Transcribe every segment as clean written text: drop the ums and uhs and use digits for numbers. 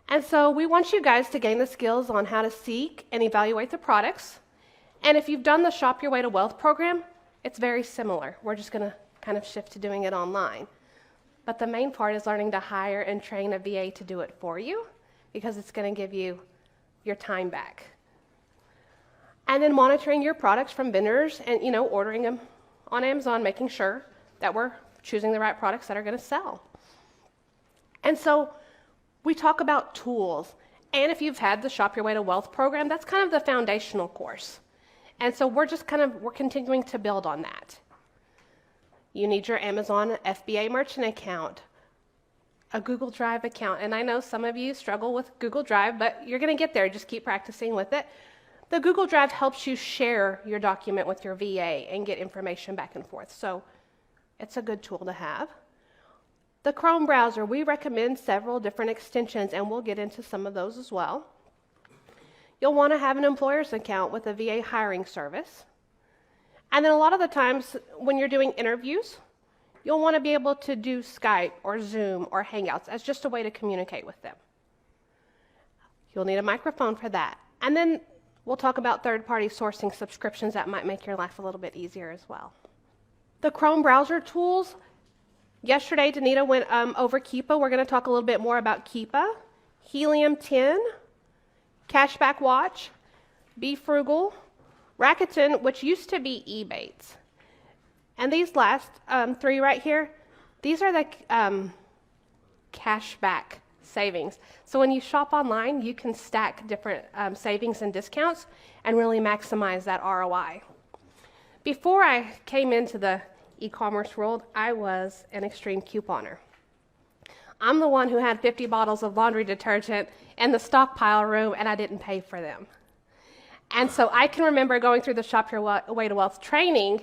And so we want you guys to gain the skills on how to seek and evaluate the products. And if you've done the Shop Your Way to Wealth program, it's very similar. We're just going to kind of shift to doing it online. But the main part is learning to hire and train a VA to do it for you, because it's going to give you your time back. And then monitoring your products from vendors and, ordering them on Amazon, making sure that we're choosing the right products that are going to sell. And so we talk about tools. And if you've had the Shop Your Way to Wealth program, that's kind of the foundational course. And so we're continuing to build on that. You need your Amazon FBA merchant account, a Google Drive account. And I know some of you struggle with Google Drive, but you're going to get there. Just keep practicing with it. The Google Drive helps you share your document with your VA and get information back and forth. So it's a good tool to have. The Chrome browser, we recommend several different extensions, and we'll get into some of those as well. You'll want to have an employer's account with a VA hiring service. And then a lot of the times when you're doing interviews, you'll want to be able to do Skype or Zoom or Hangouts as just a way to communicate with them. You'll need a microphone for that. And then we'll talk about third-party sourcing subscriptions that might make your life a little bit easier as well. The Chrome browser tools, yesterday Danita went over Keepa. We're going to talk a little bit more about Keepa, Helium 10, Cashback Watch, Be Frugal, Rakuten, which used to be Ebates. And these last three right here, these are the cashback savings. So when you shop online, you can stack different savings and discounts and really maximize that ROI. Before I came into the e-commerce world, I was an extreme couponer. I'm the one who had 50 bottles of laundry detergent in the stockpile room, and I didn't pay for them. And so I can remember going through the Shop Your Way to Wealth training,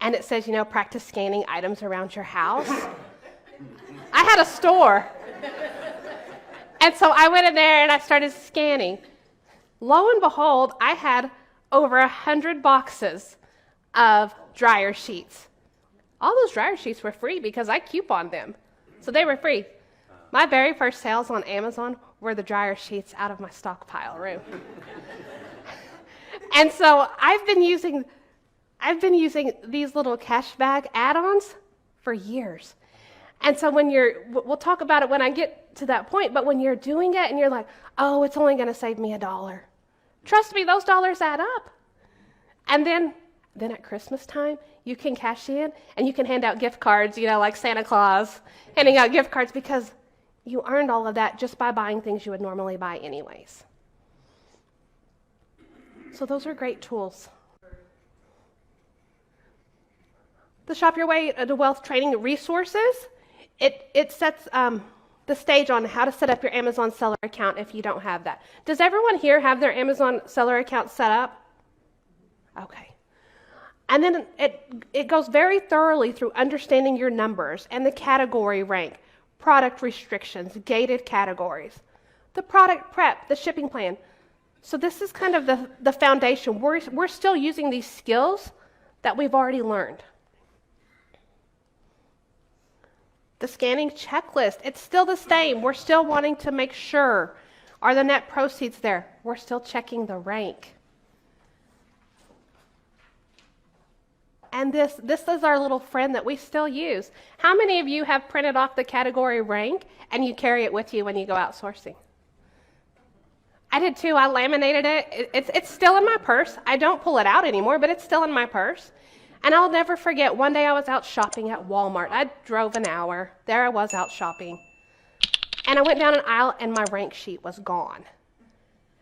and it says, practice scanning items around your house. I had a store. And so I went in there and I started scanning. Lo and behold, I had over 100 boxes of dryer sheets. All those dryer sheets were free because I couponed them. So they were free. My very first sales on Amazon were the dryer sheets out of my stockpile room. And so I've been using these little cashback add-ons for years. And so we'll talk about it when I get to that point, but when you're doing it and you're like, oh, it's only going to save me $1. Trust me, those dollars add up. And then at Christmas time, you can cash in and you can hand out gift cards, like Santa Claus, handing out gift cards because you earned all of that just by buying things you would normally buy anyways. So those are great tools. The Shop Your Way to Wealth training resources, it sets the stage on how to set up your Amazon seller account if you don't have that. Does everyone here have their Amazon seller account set up? Okay. And then it goes very thoroughly through understanding your numbers and the category rank, product restrictions, gated categories, the product prep, the shipping plan. So this is kind of the foundation. We're still using these skills that we've already learned. The scanning checklist, it's still the same. We're still wanting to make sure, are the net proceeds there? We're still checking the rank. And this is our little friend that we still use. How many of you have printed off the category rank and you carry it with you when you go outsourcing? I did too. I laminated it. It's still in my purse. I don't pull it out anymore, but it's still in my purse. And I'll never forget, one day I was out shopping at Walmart. I drove an hour. There I was out shopping. And I went down an aisle and my rank sheet was gone.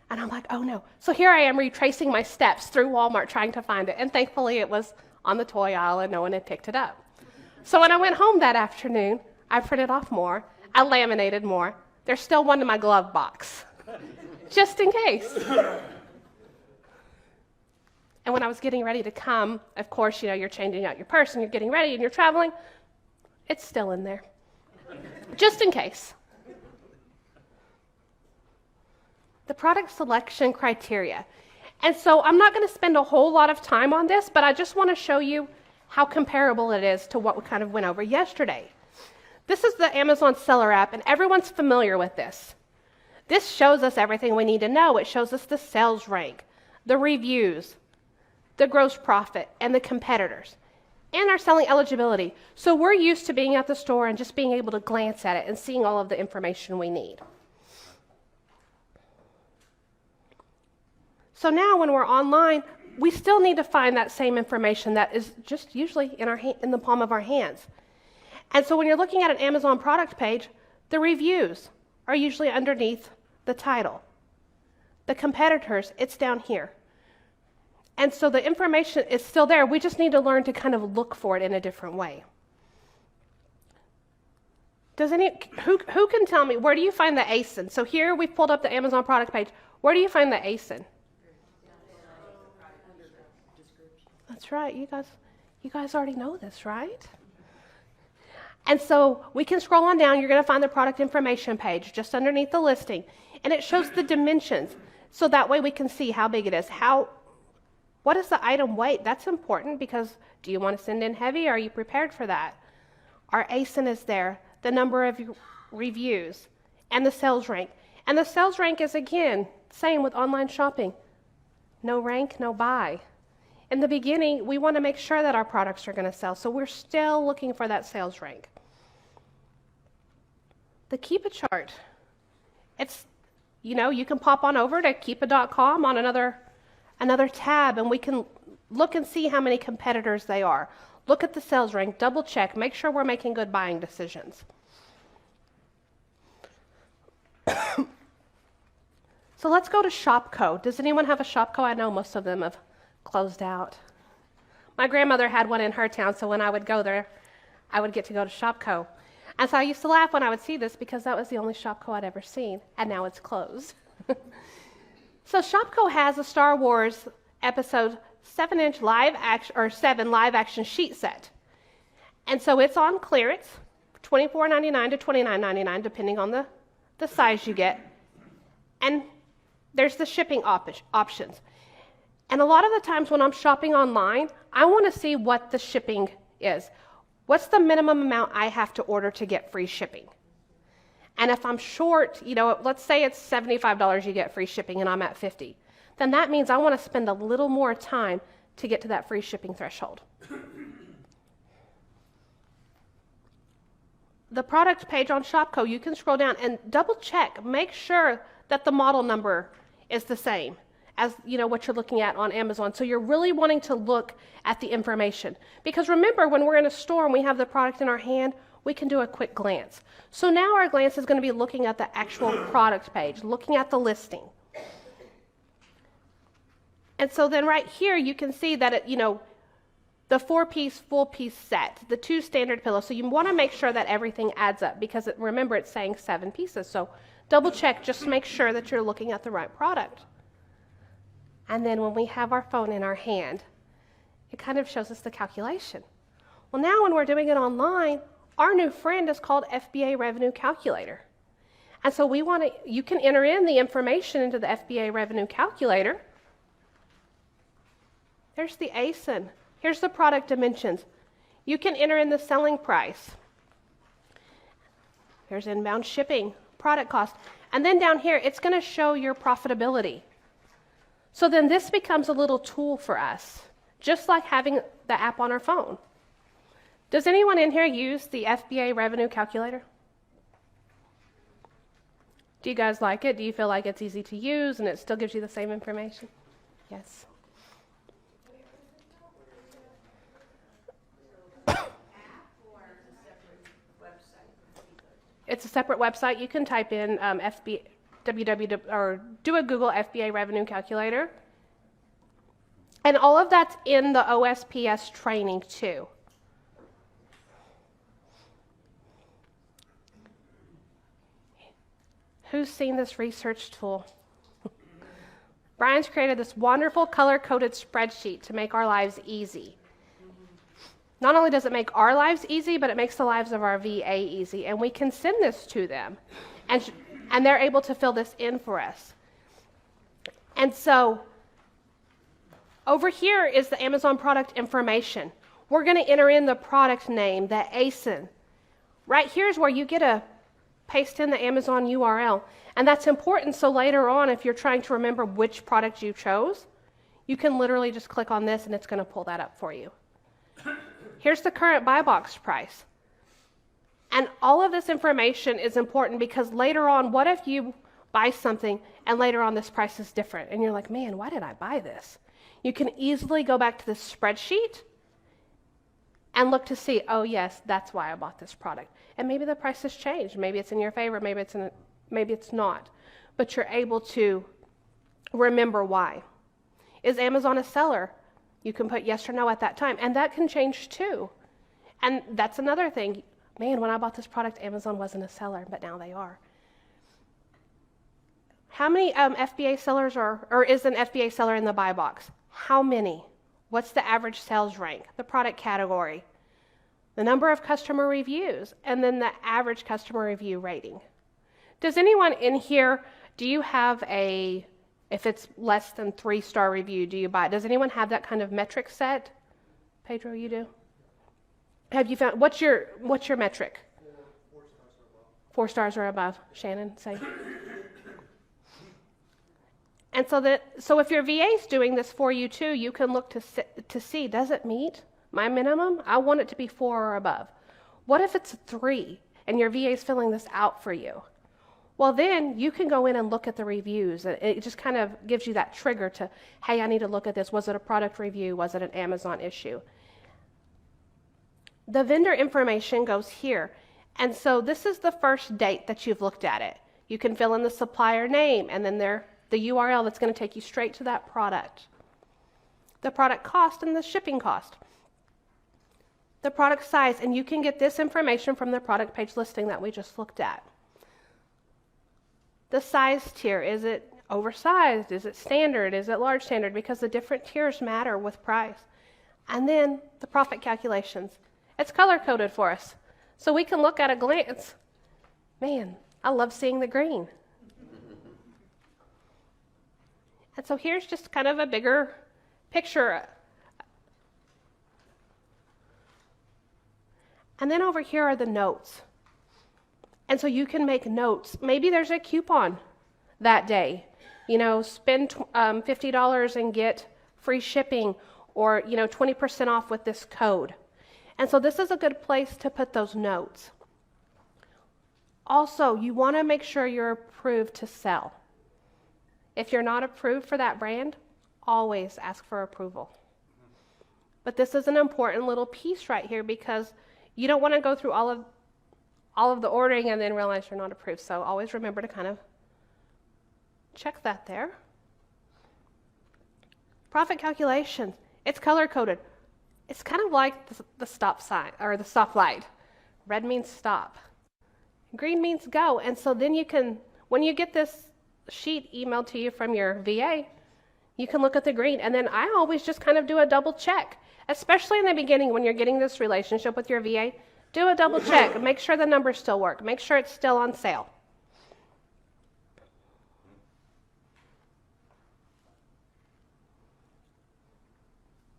And I'm like, oh no. So here I am retracing my steps through Walmart trying to find it. And thankfully it was on the toy aisle and no one had picked it up. So when I went home that afternoon, I printed off more. I laminated more. There's still one in my glove box, just in case. And when I was getting ready to come, of course, you're changing out your purse and you're getting ready and you're traveling. It's still in there, just in case. The product selection criteria. And so I'm not going to spend a whole lot of time on this, but I just want to show you how comparable it is to what we kind of went over yesterday. This is the Amazon Seller app, and everyone's familiar with this. This shows us everything we need to know. It shows us the sales rank, the reviews, the gross profit, and the competitors, and our selling eligibility. So we're used to being at the store and just being able to glance at it and seeing all of the information we need. So now when we're online, we still need to find that same information that is just usually in the palm of our hands. And so when you're looking at an Amazon product page, the reviews are usually underneath the title. The competitors, it's down here. And so the information is still there. We just need to learn to kind of look for it in a different way. Who can tell me, where do you find the ASIN? So here we've pulled up the Amazon product page. Where do you find the ASIN? That's right. You guys already know this, right? And so we can scroll on down. You're going to find the product information page just underneath the listing. And it shows the dimensions. So that way we can see how big it is. What is the item weight? That's important because do you want to send in heavy? Are you prepared for that? Our ASIN is there, the number of reviews, and the sales rank. And the sales rank is, again, same with online shopping. No rank, no buy. In the beginning, we want to make sure that our products are going to sell, so we're still looking for that sales rank. The Keepa Chart. It's, you can pop on over to Keepa.com on another tab, and we can look and see how many competitors they are. Look at the sales rank, double check, make sure we're making good buying decisions. So let's go to Shopko. Does anyone have a Shopko? I know most of them have closed out. My grandmother had one in her town, so when I would go there, I would get to go to Shopko. And so I used to laugh when I would see this because that was the only Shopko I'd ever seen, and now it's closed. So Shopko has a Star Wars Episode 7-inch live action sheet set. And so it's on clearance, $24.99 to $29.99, depending on the size you get. And there's the shipping options. And a lot of the times when I'm shopping online, I want to see what the shipping is. What's the minimum amount I have to order to get free shipping? And if I'm short, let's say it's $75 you get free shipping and I'm at $50, then that means I want to spend a little more time to get to that free shipping threshold. The product page on Shopko, you can scroll down and double check, make sure that the model number is the same as what you're looking at on Amazon. So you're really wanting to look at the information. Because remember, when we're in a store and we have the product in our hand, we can do a quick glance. So now our glance is going to be looking at the actual product page, looking at the listing. And so then right here you can see that it, the 4-piece full piece set, the 2 standard pillows. So you want to make sure that everything adds up because remember it's saying 7 pieces. So double check, just make sure that you're looking at the right product. And then when we have our phone in our hand, it kind of shows us the calculation. Well, now when we're doing it online, our new friend is called FBA Revenue Calculator. And so you can enter in the information into the FBA Revenue Calculator. There's the ASIN. Here's the product dimensions. You can enter in the selling price. There's inbound shipping, product cost. And then down here, it's going to show your profitability. So then this becomes a little tool for us, just like having the app on our phone. Does anyone in here use the FBA Revenue Calculator? Do you guys like it? Do you feel like it's easy to use and it still gives you the same information? Yes. It's a separate website. You can type in or do a Google FBA Revenue Calculator. And all of that's in the OSPS training too. Who's seen this research tool? Brian's created this wonderful color-coded spreadsheet to make our lives easy. Not only does it make our lives easy, but it makes the lives of our VA easy. And we can send this to them. And they're able to fill this in for us. And so over here is the Amazon product information. We're going to enter in the product name, the ASIN. Right here is where you get paste in the Amazon URL. And that's important, so later on, if you're trying to remember which product you chose, you can literally just click on this and it's going to pull that up for you. Here's the current buy box price. And all of this information is important because later on, what if you buy something and later on this price is different and you're like, man, why did I buy this? You can easily go back to this spreadsheet and look to see, oh yes, that's why I bought this product. And maybe the price has changed. Maybe it's in your favor, maybe it's not. But you're able to remember why. Is Amazon a seller? You can put yes or no at that time, and that can change too. And that's another thing. Man, when I bought this product, Amazon wasn't a seller, but now they are. How many FBA sellers or is an FBA seller in the buy box? How many? What's the average sales rank? The product category, the number of customer reviews, and then the average customer review rating. Does anyone in here, do you have if it's less than 3-star review, do you buy it? Does anyone have that kind of metric set? Pedro, you do? Have you found, what's your metric? 4 stars or above. Shannon, say. And so if your VA is doing this for you too, you can look to see, does it meet my minimum? I want it to be 4 or above. What if it's a 3 and your VA is filling this out for you? Well, then you can go in and look at the reviews. It just kind of gives you that trigger to, hey, I need to look at this. Was it a product review? Was it an Amazon issue? The vendor information goes here. And so this is the first date that you've looked at it. You can fill in the supplier name and then the URL that's going to take you straight to that product. The product cost and the shipping cost. The product size, and you can get this information from the product page listing that we just looked at. The size tier, is it oversized? Is it standard? Is it large standard? Because the different tiers matter with price. And then the profit calculations. It's color-coded for us. So we can look at a glance. Man, I love seeing the green. And so here's just kind of a bigger picture. And then over here are the notes. And so you can make notes. Maybe there's a coupon that day. Spend $50 and get free shipping, or 20% off with this code. And so this is a good place to put those notes. Also, you want to make sure you're approved to sell. If you're not approved for that brand, always ask for approval. But this is an important little piece right here because you don't want to go through all of the ordering and then realize you're not approved. So always remember to kind of check that there. Profit calculations. It's color-coded. It's kind of like the stop sign or the stoplight. Red means stop. Green means go. And so then you can, when you get this sheet emailed to you from your VA, you can look at the green. And then I always just kind of do a double check, especially in the beginning when you're getting this relationship with your VA. Do a double check. Make sure the numbers still work. Make sure it's still on sale.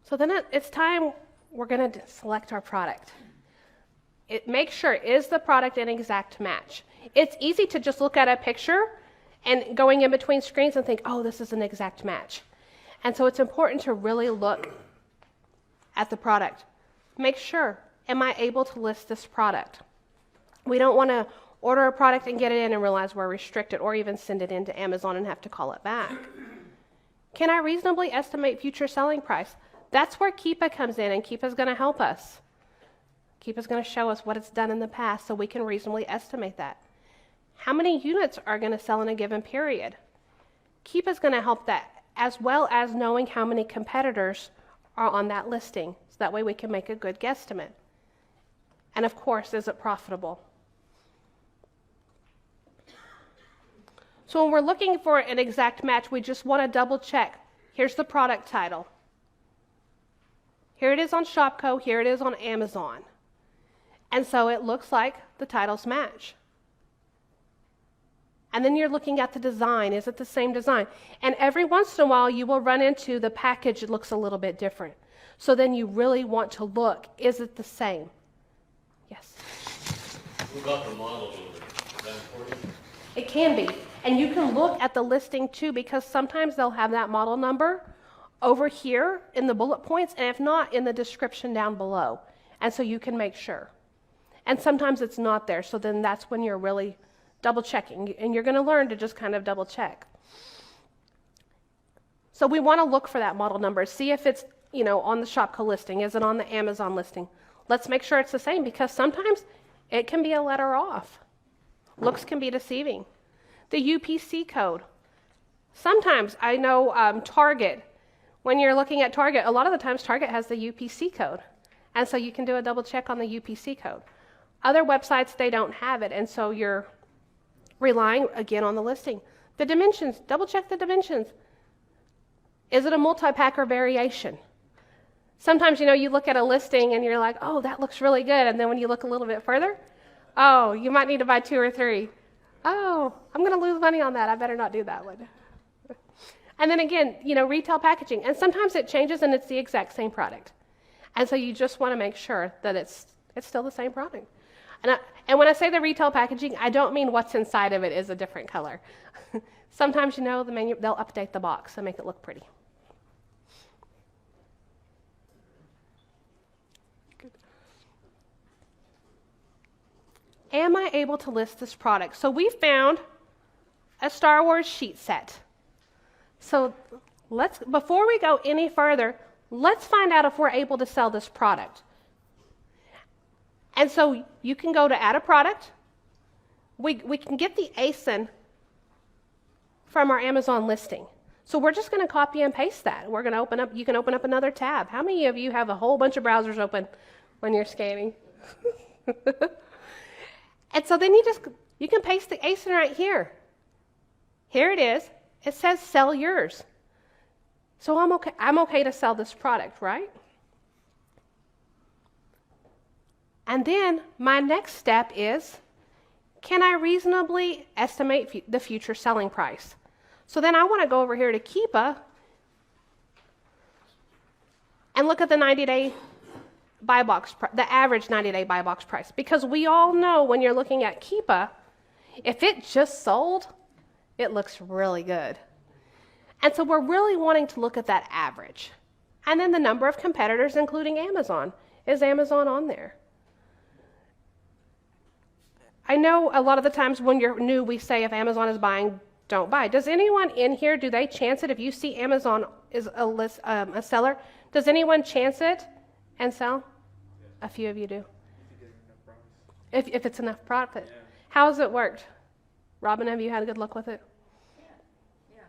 So then it's time we're going to select our product. Make sure, is the product an exact match? It's easy to just look at a picture and going in between screens and think, oh, this is an exact match. And so it's important to really look at the product. Make sure, am I able to list this product? We don't want to order a product and get it in and realize we're restricted, or even send it into Amazon and have to call it back. Can I reasonably estimate future selling price? That's where Keepa comes in, and Keepa's going to help us. Keepa's going to show us what it's done in the past so we can reasonably estimate that. How many units are going to sell in a given period? Keepa's going to help that, as well as knowing how many competitors are on that listing. So that way we can make a good guesstimate. And of course, is it profitable? So when we're looking for an exact match, we just want to double check. Here's the product title. Here it is on Shopko, here it is on Amazon. And so it looks like the titles match. And then you're looking at the design. Is it the same design? And every once in a while, you will run into the package. It looks a little bit different. So then you really want to look. Is it the same? Yes? What about the model order? It can be. And you can look at the listing too, because sometimes they'll have that model number over here in the bullet points, and if not, in the description down below. And so you can make sure. And sometimes it's not there, so then that's when you're really double checking. And you're going to learn to just kind of double check. So we want to look for that model number, see if it's, on the Shopko listing, is it on the Amazon listing? Let's make sure it's the same, because sometimes it can be a letter off. Looks can be deceiving. The UPC code. Sometimes I know Target, when you're looking at Target, a lot of the times Target has the UPC code. And so you can do a double check on the UPC code. Other websites, they don't have it, and so you're relying again on the listing. The dimensions, double check the dimensions. Is it a multi-pack or variation? Sometimes, you look at a listing and you're like, oh, that looks really good. And then when you look a little bit further, oh, you might need to buy 2 or 3. Oh, I'm going to lose money on that. I better not do that one. And then again, retail packaging. And sometimes it changes and it's the exact same product. And so you just want to make sure that it's still the same product. And when I say the retail packaging, I don't mean what's inside of it is a different color. Sometimes, they'll update the box and make it look pretty. Am I able to list this product? So we found a Star Wars sheet set. So before we go any further, let's find out if we're able to sell this product. And so you can go to add a product. We can get the ASIN from our Amazon listing. So we're just going to copy and paste that. We're going to you can open up another tab. How many of you have a whole bunch of browsers open when you're scanning? And so then you can paste the ASIN right here. Here it is. It says sell yours. So I'm okay to sell this product, right? And then my next step is, can I reasonably estimate the future selling price? So then I want to go over here to Keepa and look at the 90-day buy box, the average 90-day buy box price. Because we all know when you're looking at Keepa, if it just sold, it looks really good. And so we're really wanting to look at that average. And then the number of competitors, including Amazon. Is Amazon on there? I know a lot of the times when you're new, we say if Amazon is buying, don't buy. Does anyone in here, do they chance it? If you see Amazon is a seller, does anyone chance it and sell? Yes. A few of you do. If it's enough profit. Yeah. How has it worked? Robin, have you had good luck with it? Yeah,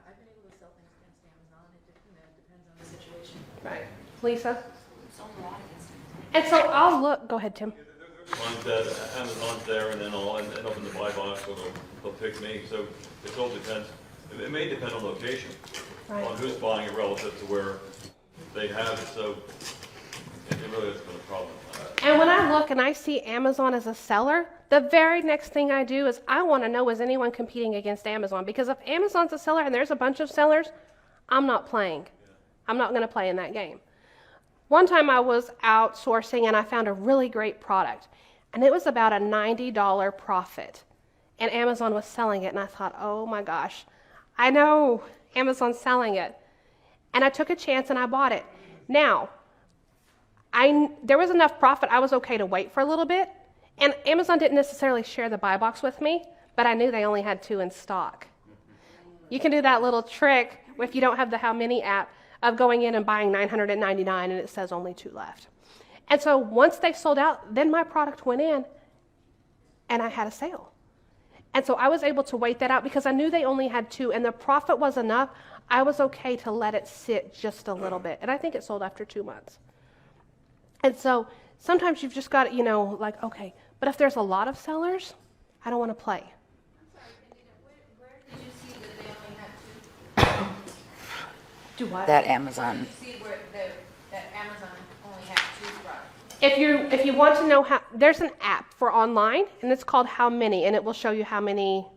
I've been able to sell things against Amazon. It depends on the situation. Right. Lisa? Sold a lot against Amazon. And so I'll look. Go ahead, Tim. Ones that Amazon's there, and then I'll end up in the buy box, so they'll pick me. So it all depends. It may depend on location, right, on who's buying it relative to where they have it. So it really has been a problem. And when I look and I see Amazon as a seller, the very next thing I do is I want to know, is anyone competing against Amazon? Because if Amazon's a seller and there's a bunch of sellers, I'm not playing. Yeah. I'm not going to play in that game. One time I was outsourcing and I found a really great product. And it was about a $90 profit. And Amazon was selling it. And I thought, oh my gosh, I know Amazon's selling it. And I took a chance and I bought it. Now, there was enough profit, I was okay to wait for a little bit. And Amazon didn't necessarily share the buy box with me, but I knew they only had 2 in stock. You can do that little trick if you don't have the How Many app of going in and buying 999 and it says only 2 left. And so once they sold out, then my product went in and I had a sale. And so I was able to wait that out because I knew they only had 2 and the profit was enough. I was okay to let it sit just a little bit. And I think it sold after 2 months. And so sometimes you've just got to, like, okay, but if there's a lot of sellers, I don't want to play. I'm sorry, where did you see that they only had 2? Do what? That Amazon. Where did you see that Amazon only had 2 products? If you want to know how, there's an app for online, and it's called How Many, and it will show you how many.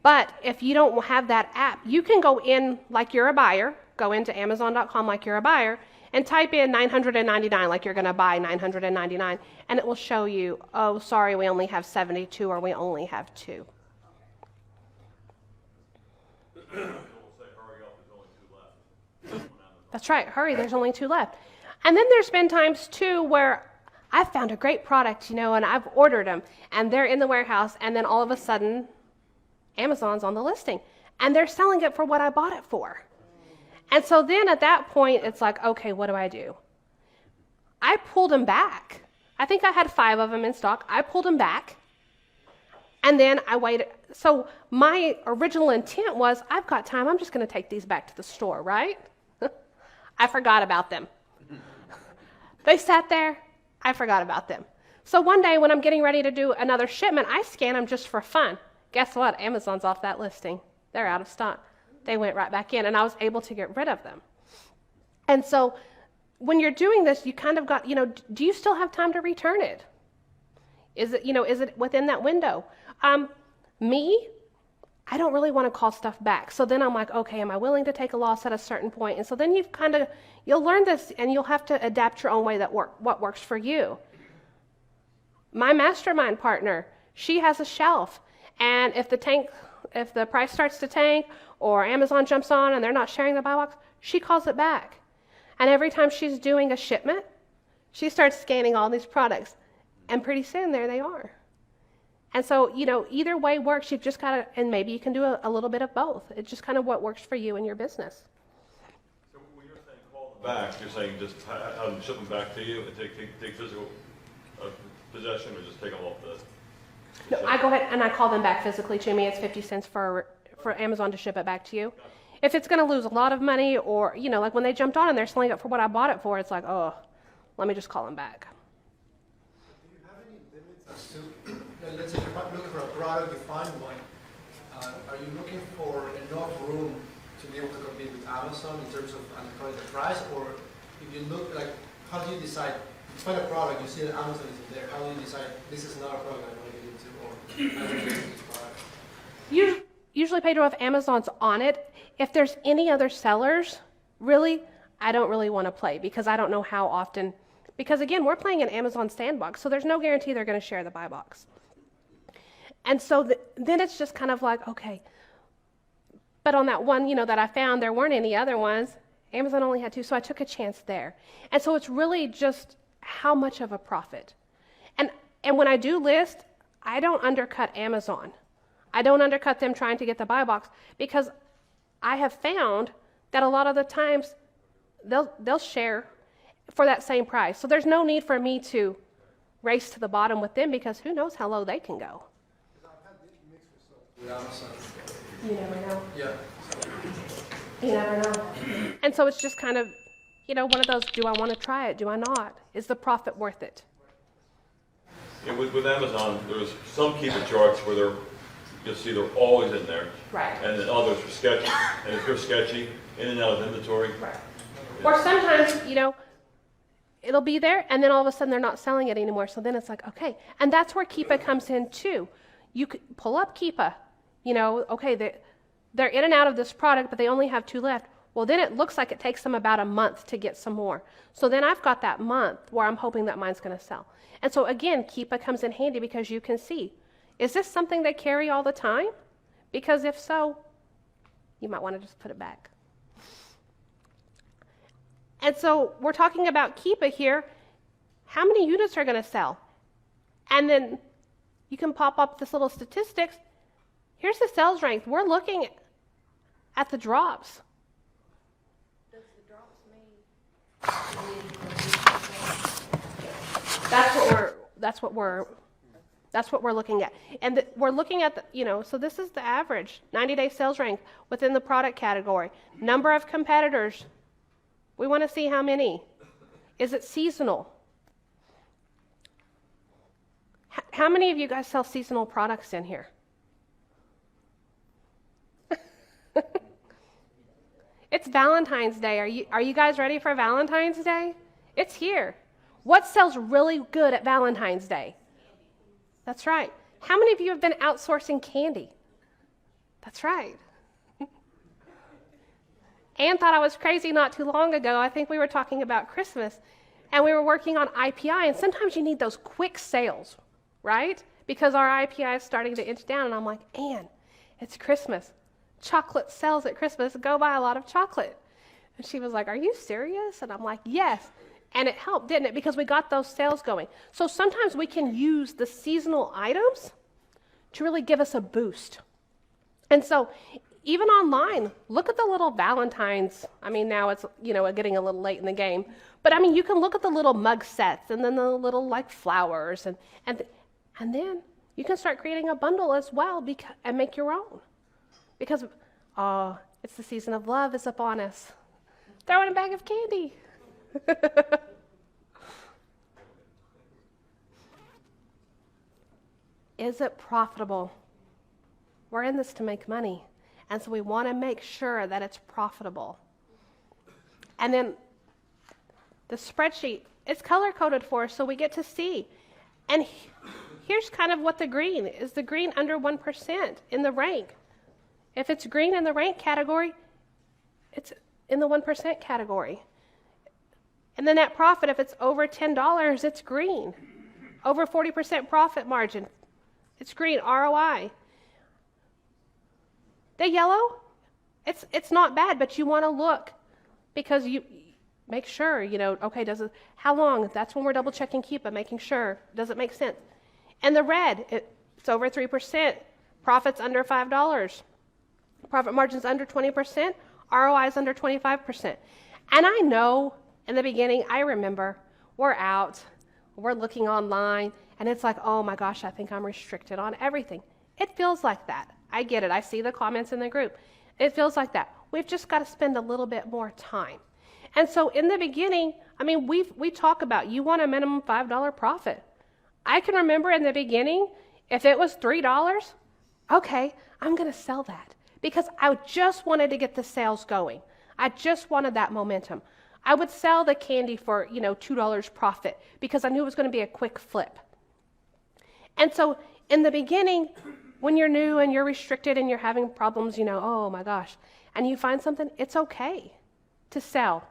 But if you don't have that app, you can go in like you're a buyer, go into Amazon.com like you're a buyer, and type in 999, like you're going to buy 999, and it will show you, oh, sorry, we only have 72, or we only have 2. It'll say, hurry up, there's only 2 left. That's right, hurry, there's only 2 left. And then there's been times, too, where I've found a great product, and I've ordered them, and they're in the warehouse, and then all of a sudden, Amazon's on the listing, and they're selling it for what I bought it for. And so then at that point, it's like, okay, what do? I pulled them back. I think I had 5 of them in stock. I pulled them back, and then I waited. So my original intent was, I've got time. I'm just going to take these back to the store, right? I forgot about them. They sat there. I forgot about them. So one day when I'm getting ready to do another shipment, I scan them just for fun. Guess what? Amazon's off that listing. They're out of stock. They went right back in, and I was able to get rid of them. And so when you're doing this, you kind of got, do you still have time to return it? Is it within that window? Me, I don't really want to call stuff back. So then I'm like, okay, am I willing to take a loss at a certain point? And so then you'll learn this, and you'll have to adapt your own way what works for you. My mastermind partner, she has a shelf, and if the price starts to tank, or Amazon jumps on and they're not sharing the buy box, she calls it back. And every time she's doing a shipment, she starts scanning all these products, and pretty soon there they are. And so, either way works. You've just got to, and maybe you can do a little bit of both. It's just kind of what works for you and your business. So when you're saying call them back, you're saying just have them ship them back to you and take physical possession, or just take them off the No, I go ahead and I call them back physically to me. It's 50 cents for Amazon to ship it back to you. If it's going to lose a lot of money, or, like when they jumped on and they're selling it for what I bought it for, it's like, oh, let me just call them back. Do you have any limits as to, let's say you're looking for a product, you find one, are you looking for enough room to be able to compete with Amazon in terms of the price, or if you look, like, how do you decide? You find a product, you see that Amazon isn't there, how do you decide this is not a product I want to get into, or I want to get into this product? Usually, Pedro, if Amazon's on it, if there's any other sellers, really, I don't really want to play, because I don't know how often, because again, we're playing an Amazon sandbox, so there's no guarantee they're going to share the buy box. And so then it's just kind of like, okay, but on that one, that I found, there weren't any other ones. Amazon only had 2, so I took a chance there. And so it's really just how much of a profit. And when I do list, I don't undercut Amazon. I don't undercut them trying to get the buy box, because I have found that a lot of the times they'll share for that same price. So there's no need for me to race to the bottom with them, because who knows how low they can go. I've had mixed results with Amazon. You never know. Yeah. You never know. And so it's just kind of, one of those, do I want to try it? Do I not? Is the profit worth it? Yeah, with Amazon, there's some Keepa charts where you'll see they're always in there. Right. And then others are sketchy. And if you're sketchy, in and out of inventory. Right. Or sometimes, it'll be there, and then all of a sudden they're not selling it anymore. So then it's like, okay. And that's where Keepa comes in too. You could pull up Keepa. Okay, they're in and out of this product, but they only have 2 left. Well, then it looks like it takes them about a month to get some more. So then I've got that month where I'm hoping that mine's going to sell. And so again, Keepa comes in handy, because you can see, is this something they carry all the time? Because if so, you might want to just put it back. And so we're talking about Keepa here. How many units are going to sell? And then you can pop up this little statistics. Here's the sales rank. We're looking at the drops. Does the drops mean? That's what we're looking at. And we're looking at so this is the average 90-day sales rank within the product category. Number of competitors. We want to see how many. Is it seasonal? How many of you guys sell seasonal products in here? It's Valentine's Day. Are you guys ready for Valentine's Day? It's here. What sells really good at Valentine's Day? That's right. How many of you have been outsourcing candy? That's right. Anne thought I was crazy not too long ago. I think we were talking about Christmas, and we were working on IPI, and sometimes you need those quick sales, right? Because our IPI is starting to inch down, and I'm like, Anne, it's Christmas. Chocolate sells at Christmas. Go buy a lot of chocolate. And she was like, are you serious? And I'm like, yes. And it helped, didn't it? Because we got those sales going. So sometimes we can use the seasonal items to really give us a boost. And so even online, look at the little Valentine's. I mean, now it's, getting a little late in the game. But I mean, you can look at the little mug sets and then the little like flowers and then you can start creating a bundle as well and make your own. Because, it's the season of love is upon us. Throw in a bag of candy. Is it profitable? We're in this to make money. And so we want to make sure that it's profitable. And then the spreadsheet, it's color-coded for us so we get to see. And here's kind of what the green is. The green under 1% in the rank. If it's green in the rank category, it's in the 1% category. And the net profit, if it's over $10, it's green. Over 40% profit margin, it's green. ROI. The yellow, it's not bad, but you want to look because you make sure, okay, how long? That's when we're double checking Keepa, making sure, does it make sense? And the red, it's over 3%, profits under $5, profit margins under 20%, ROI is under 25%. And I know in the beginning, I remember we're out, we're looking online, and it's like, oh my gosh, I think I'm restricted on everything. It feels like that. I get it. I see the comments in the group. It feels like that. We've just got to spend a little bit more time. And so in the beginning, I mean, we talk about you want a minimum $5 profit. I can remember in the beginning, if it was $3, okay, I'm going to sell that because I just wanted to get the sales going. I just wanted that momentum. I would sell the candy for, $2 profit because I knew it was going to be a quick flip. And so in the beginning, when you're new and you're restricted and you're having problems, oh my gosh, and you find something, it's okay to sell.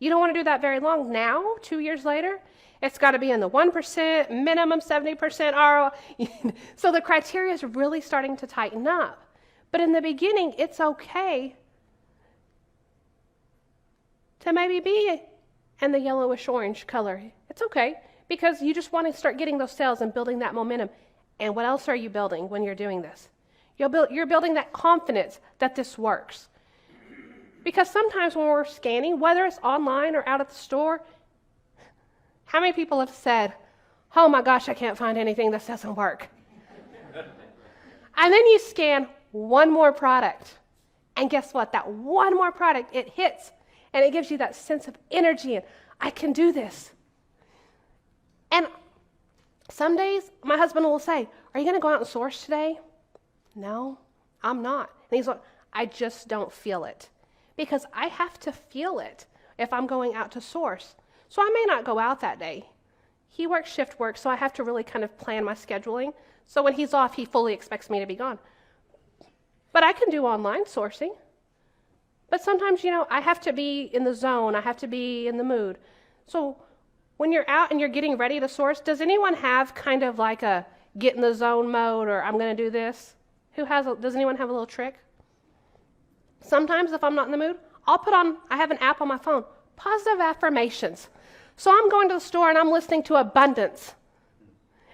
You don't want to do that very long. Now, 2 years later, it's got to be in the 1%, minimum 70% ROI. So the criteria is really starting to tighten up. But in the beginning, it's okay to maybe be in the yellowish orange color. It's okay because you just want to start getting those sales and building that momentum. And what else are you building when you're doing this? You're building that confidence that this works. Because sometimes when we're scanning, whether it's online or out at the store, how many people have said, oh my gosh, I can't find anything, this doesn't work. And then you scan one more product. And guess what? That one more product, it hits. And it gives you that sense of energy and I can do this. And some days, my husband will say, are you going to go out and source today? No, I'm not. And he's like, I just don't feel it. Because I have to feel it if I'm going out to source. So I may not go out that day. He works shift work, so I have to really kind of plan my scheduling. So when he's off, he fully expects me to be gone. But I can do online sourcing. But sometimes, I have to be in the zone. I have to be in the mood. So when you're out and you're getting ready to source, does anyone have kind of like a get in the zone mode or I'm going to do this? Does anyone have a little trick? Sometimes if I'm not in the mood, I have an app on my phone, positive affirmations. So I'm going to the store and I'm listening to abundance.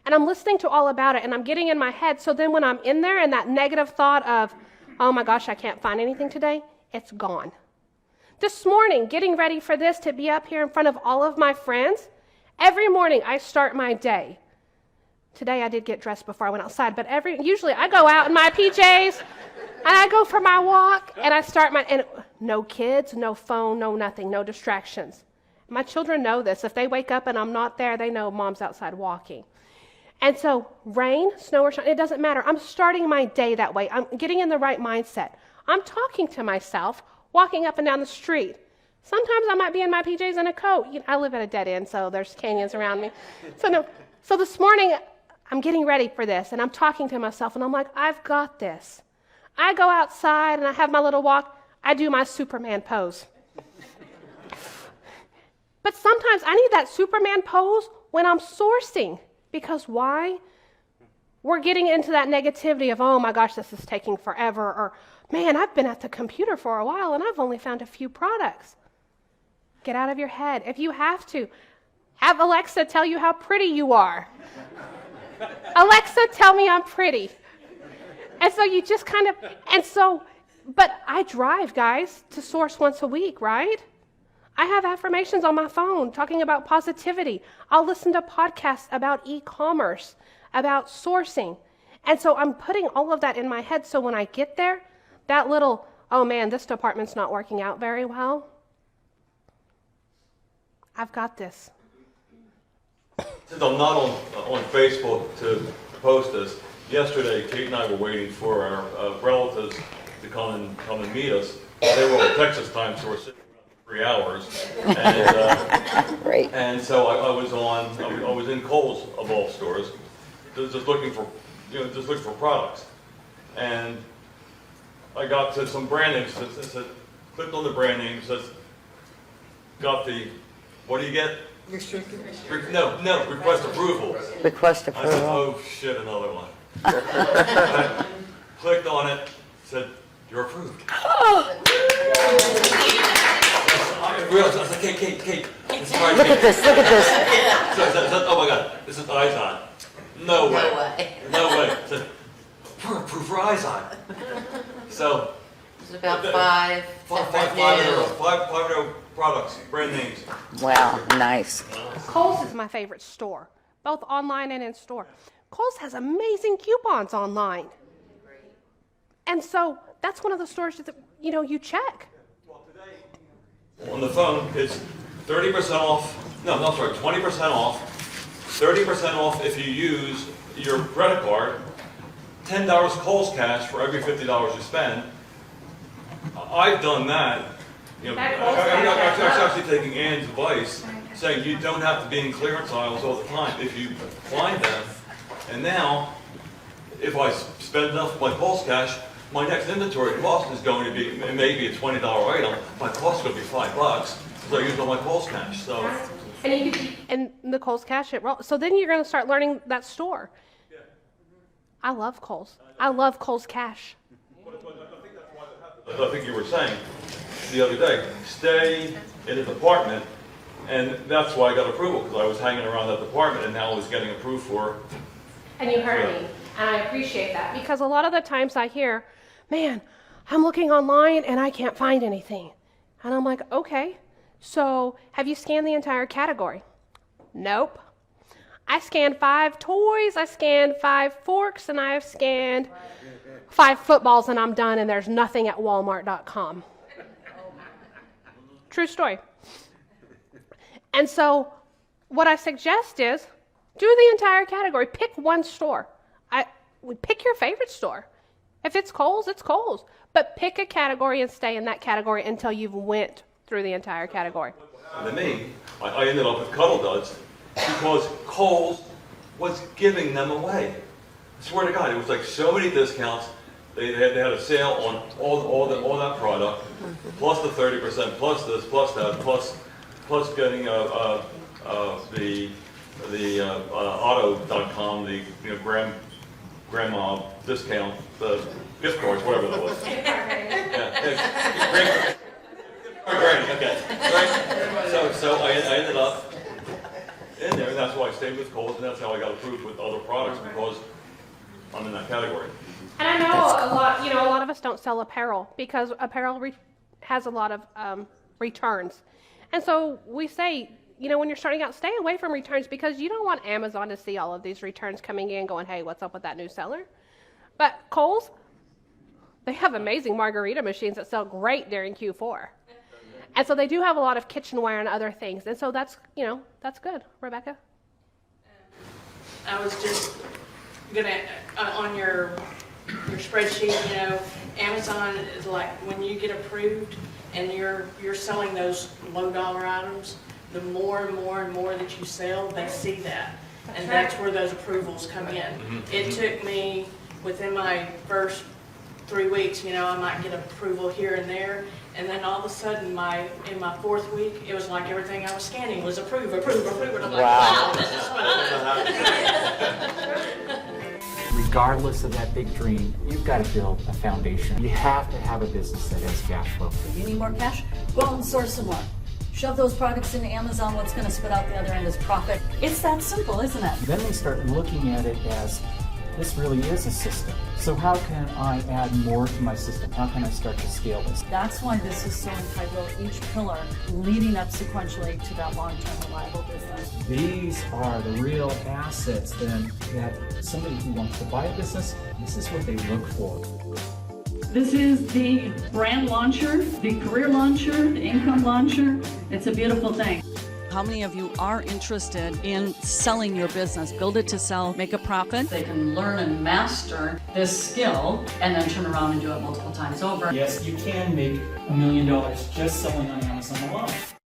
And I'm listening to all about it and I'm getting in my head. So then when I'm in there and that negative thought of, oh my gosh, I can't find anything today, it's gone. This morning, getting ready for this to be up here in front of all of my friends, every morning I start my day. Today I did get dressed before I went outside, but usually I go out in my PJs and I go for my walk and I start and no kids, no phone, no nothing, no distractions. My children know this. If they wake up and I'm not there, they know mom's outside walking. And so rain, snow or shine, it doesn't matter. I'm starting my day that way. I'm getting in the right mindset. I'm talking to myself, walking up and down the street. Sometimes I might be in my PJs and a coat. I live at a dead end, so there's canyons around me. So this morning, I'm getting ready for this, and I'm talking to myself, and I'm like, I've got this. I go outside, and I have my little walk. I do my Superman pose. But sometimes I need that Superman pose when I'm sourcing. Because why? We're getting into that negativity of, oh my gosh, this is taking forever, or man, I've been at the computer for a while and I've only found a few products. Get out of your head. If you have to, have Alexa tell you how pretty you are. Alexa, tell me I'm pretty. And so you just kind of, but I drive, guys, to source once a week, right? I have affirmations on my phone talking about positivity. I'll listen to podcasts about e-commerce, about sourcing. And so I'm putting all of that in my head so when I get there, that little, oh man, this department's not working out very well, I've got this. Since I'm not on Facebook to post this, yesterday Kate and I were waiting for our relatives to come and meet us. They were on Texas time, so we're sitting around for 3 hours. And, Right. and so I was in Kohl's of all stores, just looking for products. And I got to some brand names, clicked on the brand name, says, got the, what do you get? No, request approval. Request I said, approval. oh shit, another one. I clicked on it, said, you're approved. I realized, I was like, Kate, this is right. Look at this, look at this. So, oh my God, this is Izon. No way. I said, we're approved for Izon. So. It's about five. 500 products, brand names. Wow, nice. Kohl's is my favorite store, both online and in store. Kohl's has amazing coupons online. And so that's one of the stores that, you check. On the phone, it's 30% off, 20% off, 30% off if you use your credit card, $10 Kohl's cash for every $50 you spend. I've done that. I'm actually taking Ann's advice, saying you don't have to be in clearance aisles all the time if you find them. And now, if I spend enough of my Kohl's cash, my next inventory cost is going to be maybe a $20 item. My cost is going to be $5 because I used all my Kohl's cash. So, And the Kohl's cash, so then you're going to start learning that store. yeah. I love Kohl's. I love Kohl's cash. I think you were saying the other day, stay in a department, and that's why I got approval, because I was hanging around that department and now I was getting approved for. And you heard me, and I appreciate that, because a lot of the times I hear, man, I'm looking online and I can't find anything. And I'm like, okay, so have you scanned the entire category? Nope. I scanned 5 toys, I scanned 5 forks, and I have scanned 5 footballs, and I'm done, and there's nothing at Walmart.com. True story. And so what I suggest is do the entire category. Pick one store. Pick your favorite store. If it's Kohl's, it's Kohl's. But pick a category and stay in that category until you've went through the entire category. To me, I ended up with Cuddle Duds because Kohl's was giving them away. I swear to God, it was like so many discounts. They had a sale on all that product, plus the 30%, plus this, plus that, plus getting the auto.com, the grandma discount, the gift cards, whatever that was. Great, okay. Right? So I ended up in there, and that's why I stayed with Kohl's, and that's how I got approved with other products, because I'm in that category. And I know a lot of us don't sell apparel because apparel has a lot of returns. And so we say, when you're starting out, stay away from returns because you don't want Amazon to see all of these returns coming in going, hey, what's up with that new seller? But Kohl's, they have amazing margarita machines that sell great during Q4. And so they do have a lot of kitchenware and other things. And so that's good. Rebecca? I was just gonna, on your spreadsheet, Amazon is like, when you get approved and you're selling those low dollar items, the more and more and more that you sell, they see that. That's where those approvals come in. It took me, within my first 3 weeks, I might get approval here and there, and then all of a sudden, in my 4th week, it was like everything I was scanning was approved, and I'm like, wow, this is fun. Regardless of that big dream, you've got to build a foundation. You have to have a business that has cash flow. You need more cash? Go out and source some more. Shove those products into Amazon, what's going to spit out the other end is profit. It's that simple, isn't it? Then we start looking at it as, this really is a system. So how can I add more to my system? How can I start to scale this? That's why this is so integral, each pillar leading up sequentially to that long-term reliable business. These are the real assets then that somebody who wants to buy a business, this is what they look for. This is the brand launcher, the career launcher, the income launcher. It's a beautiful thing. How many of you are interested in selling your business? Build it to sell, make a profit. They can learn and master this skill and then turn around and do it multiple times over. Yes, you can make $1 million just selling on Amazon alone.